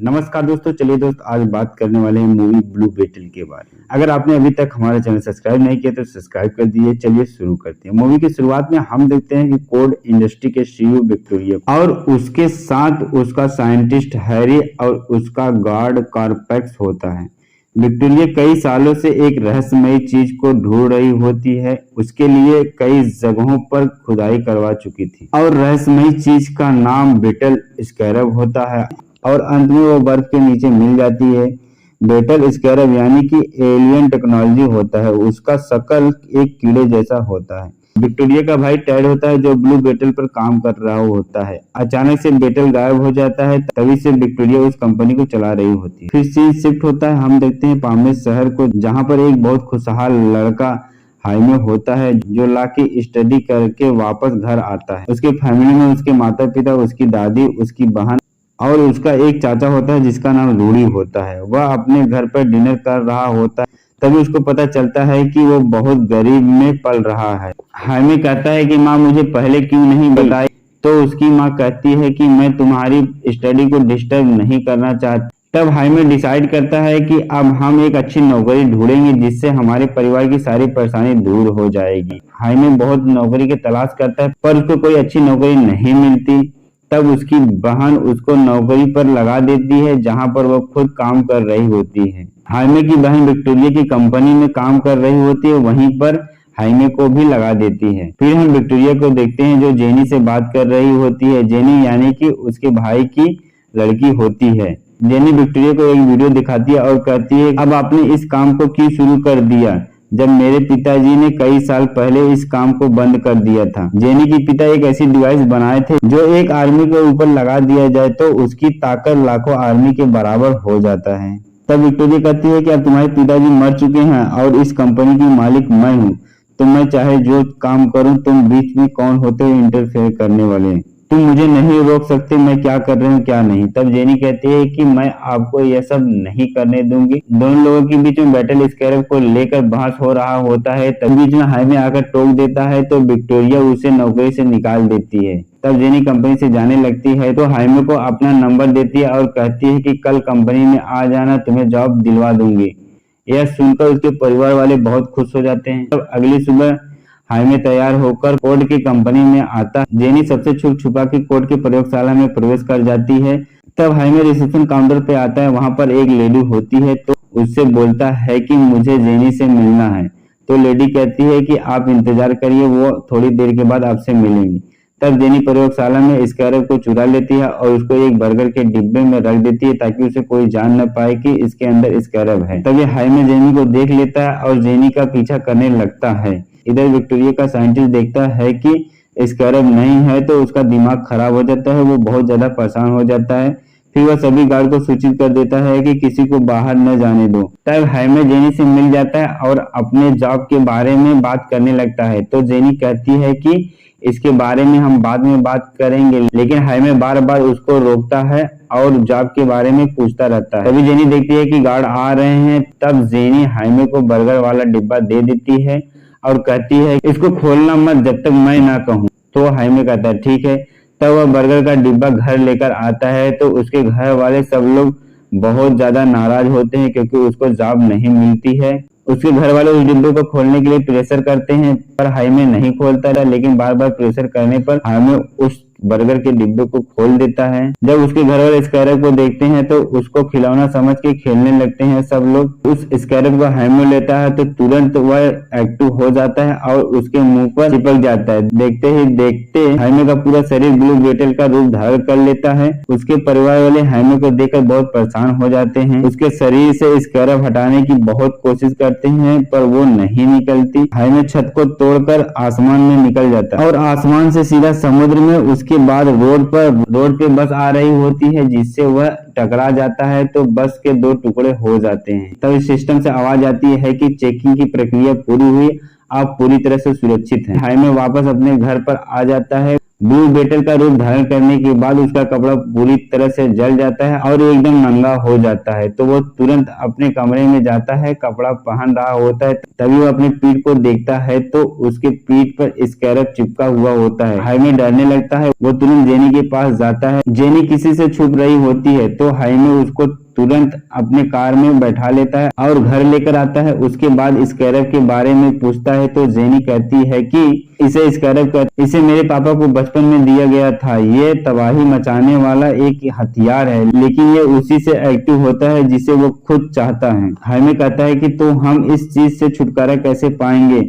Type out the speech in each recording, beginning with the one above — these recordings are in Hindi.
नमस्कार दोस्तों, चलिए दोस्त आज बात करने वाले हैं मूवी ब्लू बेटल के बारे में। अगर आपने अभी तक हमारा चैनल सब्सक्राइब नहीं किया तो सब्सक्राइब कर दीजिए। चलिए शुरू करते हैं। मूवी की शुरुआत में हम देखते हैं कि कोड इंडस्ट्री के सीईओ विक्टोरिया और उसके साथ उसका साइंटिस्ट हैरी और उसका गार्ड कार्पेक्स होता है। विक्टोरिया कई सालों से एक रहस्यमयी चीज को ढूंढ रही होती है। उसके लिए कई जगहों पर खुदाई करवा चुकी थी और रहस्यमयी चीज का नाम बेटल स्कैरब होता है और अंत में वो बर्फ के नीचे मिल जाती है। बेटल स्कैरब यानी कि एलियन टेक्नोलॉजी होता है। उसका शकल एक कीड़े जैसा होता है। विक्टोरिया का भाई टेड होता है जो ब्लू बेटल पर काम कर रहा होता है। अचानक से बेटल गायब हो जाता है, तभी से विक्टोरिया उस कंपनी को चला रही होती है। फिर सीन शिफ्ट होता है। हम देखते हैं पामेस शहर को, जहाँ पर एक बहुत खुशहाल लड़का हाईवे होता है जो ला की स्टडी करके वापस घर आता है। उसके फैमिली में उसके माता पिता, उसकी दादी, उसकी बहन और उसका एक चाचा होता है जिसका नाम रूडी होता है। वह अपने घर पर डिनर कर रहा होता है, तभी उसको पता चलता है कि वो बहुत गरीब में पल रहा है। हाईवे कहता है कि माँ मुझे पहले क्यों नहीं बताई, तो उसकी माँ कहती है कि मैं तुम्हारी स्टडी को डिस्टर्ब नहीं करना चाहती। तब हाईवे डिसाइड करता है कि अब हम एक अच्छी नौकरी ढूंढेंगे जिससे हमारे परिवार की सारी परेशानी दूर हो जाएगी। हाईवे बहुत नौकरी की तलाश करता है पर उसको कोई अच्छी नौकरी नहीं मिलती। तब उसकी बहन उसको नौकरी पर लगा देती है जहां पर वो खुद काम कर रही होती है। हाईवे की बहन विक्टोरिया की कंपनी में काम कर रही होती है, वहीं पर हाईवे को भी लगा देती है। फिर हम विक्टोरिया को देखते हैं जो जेनी से बात कर रही होती है। जेनी यानी कि उसके भाई की लड़की होती है। जेनी विक्टोरिया को एक वीडियो दिखाती है और कहती है अब आपने इस काम को क्यों शुरू कर दिया जब मेरे पिताजी ने कई साल पहले इस काम को बंद कर दिया था। जेनी के पिता एक ऐसी डिवाइस बनाए थे जो एक आर्मी के ऊपर लगा दिया जाए तो उसकी ताकत लाखों आर्मी के बराबर हो जाता है। तब विक्टोरिया कहती है कि अब तुम्हारे पिताजी मर चुके हैं और इस कंपनी की मालिक मैं हूँ, तो मैं चाहे जो काम करूँ, तुम बीच में कौन होते हो इंटरफेयर करने वाले? तुम मुझे नहीं रोक सकते मैं क्या कर रही हूँ क्या नहीं। तब जेनी कहती है कि मैं आपको यह सब नहीं करने दूंगी। दोनों लोगों के बीच में बेटल स्कैरब को लेकर बहस हो रहा होता है। तब बीच में हाईवे आकर टोक देता है तो विक्टोरिया उसे नौकरी से निकाल देती है। तब जेनी कंपनी से जाने लगती है तो हाईवे को अपना नंबर देती है और कहती है कि कल कंपनी में आ जाना, तुम्हें जॉब दिलवा दूंगी। यह सुनकर उसके परिवार वाले बहुत खुश हो जाते हैं। तब अगली सुबह हाईवे तैयार होकर कोड की कंपनी में आता। जेनी सबसे छुप छुपा के कोड की प्रयोगशाला में प्रवेश कर जाती है। तब हाईवे रिसेप्शन काउंटर पे आता है। वहां पर एक लेडी होती है तो उससे बोलता है कि मुझे जेनी से मिलना है। तो लेडी कहती है कि आप इंतजार करिए, वो थोड़ी देर के बाद आपसे मिलेंगी। तब जेनी प्रयोगशाला में स्कैरब को चुरा लेती है और उसको एक बर्गर के डिब्बे में रख देती है ताकि उसे कोई जान न पाए कि इसके अंदर स्कैरब है। तब ये हाईवे जेनी को देख लेता है और जेनी का पीछा करने लगता है। इधर विक्टोरिया का साइंटिस्ट देखता है कि स्कैरब नहीं है तो उसका दिमाग खराब हो जाता है, वो बहुत ज्यादा परेशान हो जाता है। फिर वह सभी गार्ड को सूचित कर देता है कि किसी को बाहर न जाने दो। तब हाईवे जेनी से मिल जाता है और अपने जॉब के बारे में बात करने लगता है। तो जेनी कहती है कि इसके बारे में हम बाद में बात करेंगे, लेकिन हाईवे बार बार उसको रोकता है और जॉब के बारे में पूछता रहता है। तभी जेनी देखती है कि गार्ड आ रहे हैं। तब जेनी हाईवे को बर्गर वाला डिब्बा दे देती है और कहती है इसको खोलना मत जब तक मैं ना कहूँ। तो हाईवे कहता है ठीक है। तब वह बर्गर का डिब्बा घर लेकर आता है तो उसके घर वाले सब लोग बहुत ज्यादा नाराज होते हैं क्योंकि उसको जॉब नहीं मिलती है। उसके घर वाले उस डिब्बे को खोलने के लिए प्रेशर करते हैं पर हाईवे नहीं खोलता था, लेकिन बार बार प्रेशर करने पर हाईवे उस बर्गर के डिब्बे को खोल देता है। जब उसके घर वाले स्कैरब को देखते हैं तो उसको खिलौना समझ के खेलने लगते हैं सब लोग। उस स्कैरब को हाईवे लेता है तो तुरंत वह एक्टिव हो जाता है और उसके मुंह पर चिपक जाता है। देखते ही देखते हाईवे का पूरा शरीर ब्लू बेटल का रूप धारण कर लेता है। उसके परिवार वाले हाईवे को देखकर बहुत परेशान हो जाते हैं। उसके शरीर से स्कैरब हटाने की बहुत कोशिश करते हैं पर वो नहीं निकलती। हाईवे छत को तोड़कर आसमान में निकल जाता है और आसमान से सीधा समुद्र में। उसके बाद रोड पे बस आ रही होती है जिससे वह टकरा जाता है तो बस के दो टुकड़े हो जाते हैं। तब इस सिस्टम से आवाज आती है कि चेकिंग की प्रक्रिया पूरी हुई, आप पूरी तरह से सुरक्षित हैं। हाईवे वापस अपने घर पर आ जाता है ब्लू बेटल का रूप धारण करने के बाद उसका कपड़ा पूरी तरह से जल जाता है और एकदम नंगा हो जाता है। तो वो तुरंत अपने कमरे में जाता है, कपड़ा पहन रहा होता है, तभी वो अपनी पीठ को देखता है तो उसके पीठ पर स्कैरब चिपका हुआ होता है। हाइमे डरने लगता है, वो तुरंत जेनी के पास जाता है। जेनी किसी से छुप रही होती है तो हाइमे उसको तुरंत अपने कार में बैठा लेता है और घर लेकर आता है। उसके बाद स्कैरब के बारे में पूछता है तो जेनी कहती है कि इसे मेरे पापा को बचपन में दिया गया था। ये तबाही मचाने वाला एक हथियार है, लेकिन ये उसी से एक्टिव होता है जिसे वो खुद चाहता है। हाइमे कहता है कि तो हम इस चीज से छुटकारा कैसे पाएंगे?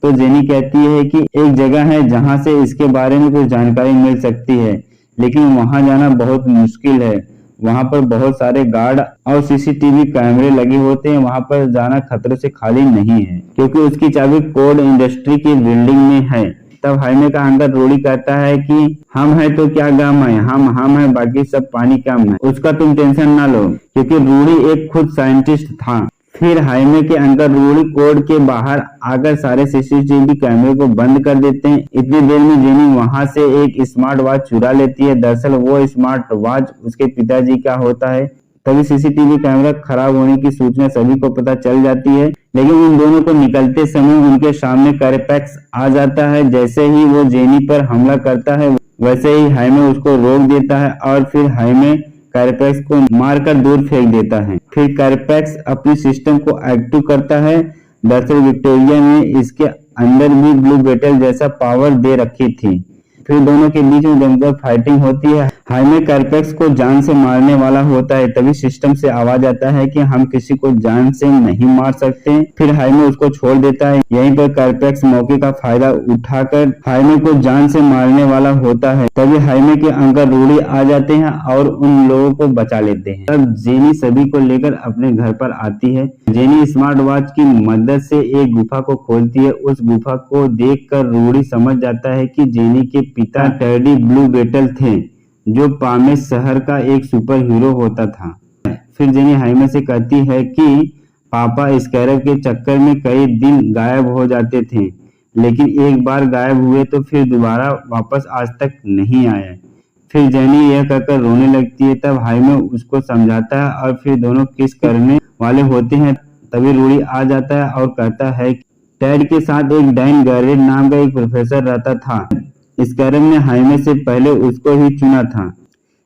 तो जेनी कहती है कि एक जगह है जहां से इसके बारे में कुछ जानकारी मिल सकती है, लेकिन वहां जाना बहुत मुश्किल है। वहां पर बहुत सारे गार्ड और सीसीटीवी कैमरे लगे होते हैं। वहां पर जाना खतरों से खाली नहीं है, क्योंकि उसकी चाबी कोड इंडस्ट्री की बिल्डिंग में है। तब हाइमे का अंकल रूडी कहता है कि हम है तो क्या गम है, हम है, बाकी सब पानी कम है, उसका तुम टेंशन ना लो, क्योंकि रूडी एक खुद साइंटिस्ट था। फिर हाइमे के अंकल रूडी कोड के बाहर आकर सारे सीसीटीवी कैमरे को बंद कर देते हैं। इतनी देर में जेनी वहां से एक स्मार्ट वॉच चुरा लेती है। दरअसल वो स्मार्ट वॉच उसके पिताजी का होता है। तभी सीसीटीवी कैमरा खराब होने की सूचना सभी को पता चल जाती है, लेकिन उन दोनों को निकलते समय उनके सामने कैरेपेक्स आ जाता है। जैसे ही वो जेनी पर हमला करता है वैसे ही हाइमे उसको रोक देता है और फिर हाइमे कैरेपेक्स को मारकर दूर फेंक देता है। फिर कैरेपेक्स अपने सिस्टम को एक्टिव करता है। दरअसल विक्टोरिया ने इसके अंदर भी ब्लू बेटल जैसा पावर दे रखी थी। फिर दोनों के बीच में जमकर फाइटिंग होती है। हाइमे कैरेपेक्स को जान से मारने वाला होता है, तभी सिस्टम से आवाज आता है कि हम किसी को जान से नहीं मार सकते। फिर हाइमे उसको छोड़ देता है। यहीं पर कैरेपेक्स मौके का फायदा उठाकर हाइमे को जान से मारने वाला होता है। तभी हाइमे के अंकल रूडी आ जाते हैं और उन लोगों को बचा लेते हैं। तब जेनी सभी को लेकर अपने घर पर आती है। जेनी स्मार्ट वॉच की मदद से एक गुफा को खोलती है। उस गुफा को देखकर रूडी समझ जाता है कि जेनी के पिता टेडी ब्लू बेटल थे, जो पामे शहर का एक सुपर हीरो होता था। फिर जेनी हाइमे से कहती है कि पापा स्कैरब के चक्कर में कई दिन गायब हो जाते थे, लेकिन एक बार गायब हुए तो फिर दोबारा वापस आज तक नहीं आए। फिर जेनी यह कहकर रोने लगती है। तब हाइमे उसको समझाता है और फिर दोनों किस करने वाले होते हैं। तभी रूडी आ जाता है और कहता है कि टेड के साथ एक डैन गैरेट नाम का एक प्रोफेसर रहता था। स्कैरब ने हाइमे से पहले उसको ही चुना था।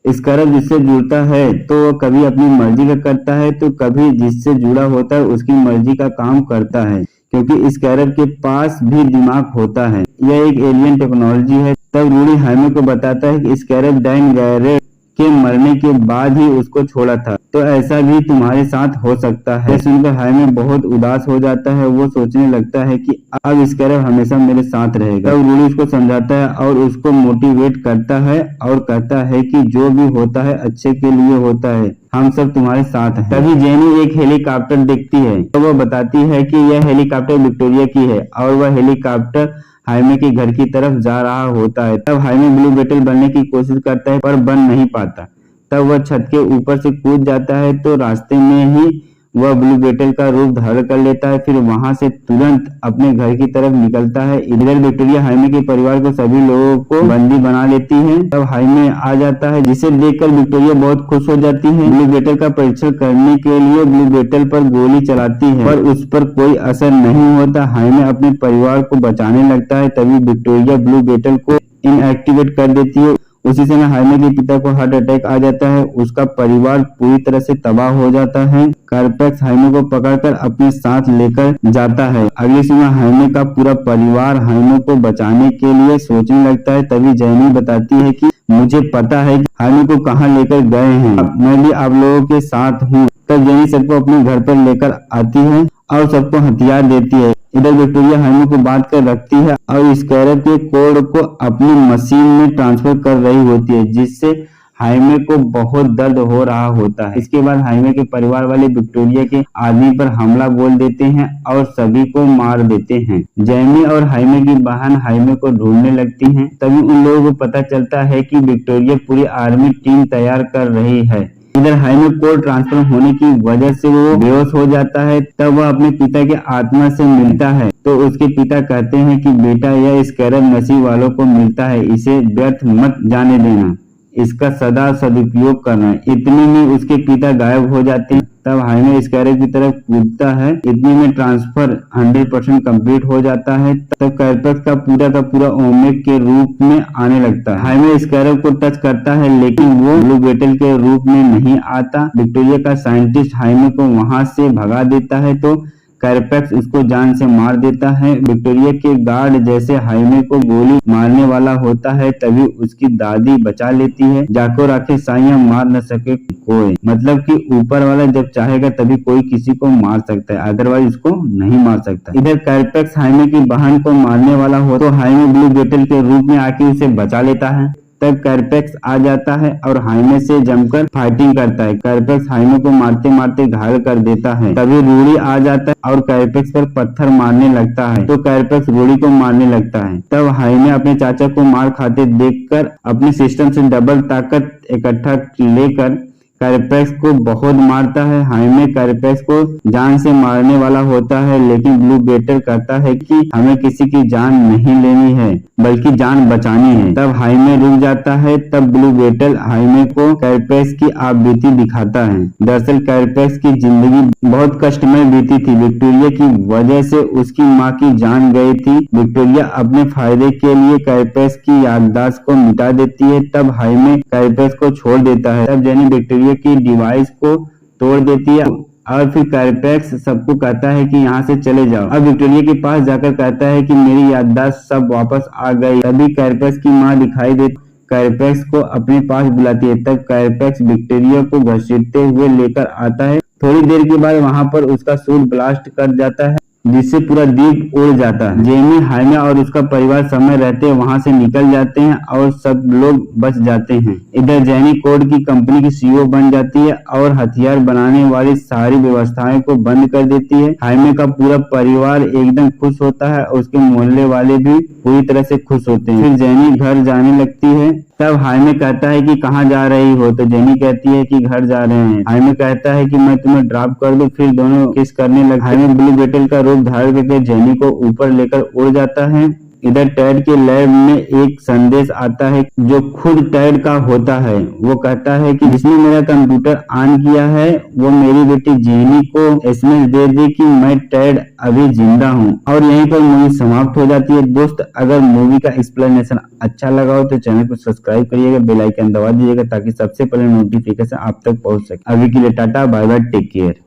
स्कैरब जिससे जुड़ता है तो वो कभी अपनी मर्जी का करता है तो कभी जिससे जुड़ा होता है उसकी मर्जी का काम करता है, क्योंकि स्कैरब के पास भी दिमाग होता है। यह एक एलियन टेक्नोलॉजी है। तब रूडी हाइमे को बताता है कि स्कैरब डैन गैरेट के मरने के बाद ही उसको छोड़ा था, तो ऐसा भी तुम्हारे साथ हो सकता है। सुनकर हाइमे बहुत उदास हो जाता है। वो सोचने लगता है कि अब स्कैरब हमेशा मेरे साथ रहेगा। तब रूडी उसको समझाता है और उसको मोटिवेट करता है और कहता है कि जो भी होता है अच्छे के लिए होता है, हम सब तुम्हारे साथ हैं। तभी जेनी एक हेलीकॉप्टर देखती है तो वो बताती है कि यह हेलीकॉप्टर विक्टोरिया की है और वह हेलीकॉप्टर हाइमे के घर की तरफ जा रहा होता है। तब हाइमे ब्लू बेटल बनने की कोशिश करता है पर बन नहीं पाता। तब वह छत के ऊपर से कूद जाता है तो रास्ते में ही वह ब्लू बेटल का रूप धारण कर लेता है। फिर वहां से तुरंत अपने घर की तरफ निकलता है। इधर विक्टोरिया हाइमे के परिवार को सभी लोगों को बंदी बना लेती है। तब हाइमे आ जाता है, जिसे देखकर विक्टोरिया बहुत खुश हो जाती है। ब्लू बेटल का परीक्षण करने के लिए ब्लू बेटल पर गोली चलाती है पर उस पर कोई असर नहीं होता। हाइमे अपने परिवार को बचाने लगता है। तभी विक्टोरिया ब्लू बेटल को इनएक्टिवेट कर देती है। उसी समय हाइमे के पिता को हार्ट अटैक आ जाता है। उसका परिवार पूरी तरह से तबाह हो जाता है। कैरेपेक्स हाइमे को पकड़कर अपने साथ लेकर जाता है। अगले समय हाइमे का पूरा परिवार हाइमे को बचाने के लिए सोचने लगता है। तभी जेनी बताती है कि मुझे पता है कि हाइमे को कहाँ लेकर गए हैं, मैं भी आप लोगों के साथ हूँ। तब जेनी सबको अपने घर पर लेकर आती है और सबको हथियार देती है। इधर विक्टोरिया हाइमे को बांध कर रखती है और स्कैरब के कोड को अपनी मशीन में ट्रांसफर कर रही होती है, जिससे हाइमे को बहुत दर्द हो रहा होता है। इसके बाद हाइमे के परिवार वाले विक्टोरिया के आदमी पर हमला बोल देते हैं और सभी को मार देते हैं। जेनी और हाइमे की बहन हाइमे को ढूंढने लगती हैं। तभी उन लोगों को पता चलता है कि विक्टोरिया पूरी आर्मी टीम तैयार कर रही है। इधर हाई में कोड ट्रांसफर होने की वजह से वो बेहोश हो जाता है। तब वह अपने पिता के आत्मा से मिलता है तो उसके पिता कहते हैं कि बेटा, यह स्कैरब नसीब वालों को मिलता है, इसे व्यर्थ मत जाने देना, इसका सदा सदुपयोग करना। इतने में उसके पिता गायब हो जाते हैं। तब हाइमे स्कैरब की तरफ कूदता है। इतने में ट्रांसफर 100% कंप्लीट हो जाता है। तब कैरेपेक्स का पूरा ओमेग के रूप में आने लगता है। हाइमे स्कैरब को टच करता है लेकिन वो ब्लू बेटल के रूप में नहीं आता। विक्टोरिया का साइंटिस्ट हाइमे को वहां से भगा देता है तो कैरेपेक्स उसको जान से मार देता है। विक्टोरिया के गार्ड जैसे हाइमे को गोली मारने वाला होता है तभी उसकी दादी बचा लेती है। जाको राखे साइया मार न सके कोई, मतलब कि ऊपर वाला जब चाहेगा तभी कोई किसी को मार सकता है, अदरवाइज उसको नहीं मार सकता। इधर कैरेपेक्स हाइमे की बहन को मारने वाला हो तो हाइमे ब्लू बेटल के रूप में आके उसे बचा लेता है। तब कैरेपेक्स आ जाता है और हाइमे से जमकर फाइटिंग करता है। कैरेपेक्स हाइमे को मारते मारते घायल कर देता है। तभी रूडी आ जाता है और कैरेपेक्स पर पत्थर मारने लगता है तो कैरेपेक्स रूडी को मारने लगता है। तब हाइमे अपने चाचा को मार खाते देखकर अपने सिस्टम से डबल ताकत इकट्ठा लेकर कैरेपेक्स को बहुत मारता है। हाइमे कैरेपेक्स को जान से मारने वाला होता है लेकिन ब्लू बेटल कहता है कि हमें किसी की जान नहीं लेनी है बल्कि जान बचानी है। तब हाइमे रुक जाता है। तब ब्लू बेटल हाइमे को कैरेपेक्स की आप बीती दिखाता है। दरअसल कैरेपेक्स की जिंदगी बहुत कष्टमय बीती थी। विक्टोरिया की वजह से उसकी माँ की जान गई थी। विक्टोरिया अपने फायदे के लिए कैरेपेक्स की याददाश्त को मिटा देती है। तब हाइमे कैरेपेक्स को छोड़ देता है। तब जेनी विक्टोरिया की डिवाइस को तोड़ देती है और फिर कैरेपेक्स सबको कहता है कि यहाँ से चले जाओ। अब विक्टोरिया के पास जाकर कहता है कि मेरी याददाश्त सब वापस आ गई। तभी कैरेपेक्स की माँ दिखाई देती, कैरेपेक्स को अपने पास बुलाती है। तब कैरेपेक्स विक्टोरिया को घसीटते हुए लेकर आता है। थोड़ी देर के बाद वहां पर उसका सूट ब्लास्ट कर जाता है जिससे पूरा द्वीप उड़ जाता है। जेमी, हाइमे और उसका परिवार समय रहते वहां से निकल जाते हैं और सब लोग बच जाते हैं। इधर जेनी कोड की कंपनी की सीईओ बन जाती है और हथियार बनाने वाली सारी व्यवस्थाएं को बंद कर देती है। हाइमे का पूरा परिवार एकदम खुश होता है और उसके मोहल्ले वाले भी पूरी तरह से खुश होते हैं। फिर जेनी घर जाने लगती है। तब हाइमे कहता है कि कहाँ जा रही हो तो जेनी कहती है कि घर जा रहे हैं। हाइमे कहता है कि मैं तुम्हें ड्रॉप कर दूं। फिर दोनों किस करने लगे। हाइमे ब्लू बेटल का रूप धारण करके जेनी को ऊपर लेकर उड़ जाता है। इधर टैड के लैब में एक संदेश आता है जो खुद टैड का होता है। वो कहता है कि जिसने मेरा कंप्यूटर ऑन किया है वो मेरी बेटी जेनी को एसएमएस दे दे कि मैं टैड अभी जिंदा हूँ। और यहीं पर मूवी समाप्त हो जाती है। दोस्त, अगर मूवी का एक्सप्लेनेशन अच्छा लगा हो तो चैनल को सब्सक्राइब करिएगा, बेल आइकन दबा दीजिएगा ताकि सबसे पहले नोटिफिकेशन आप तक पहुंच सके। अभी के लिए tata, bye bye, take care.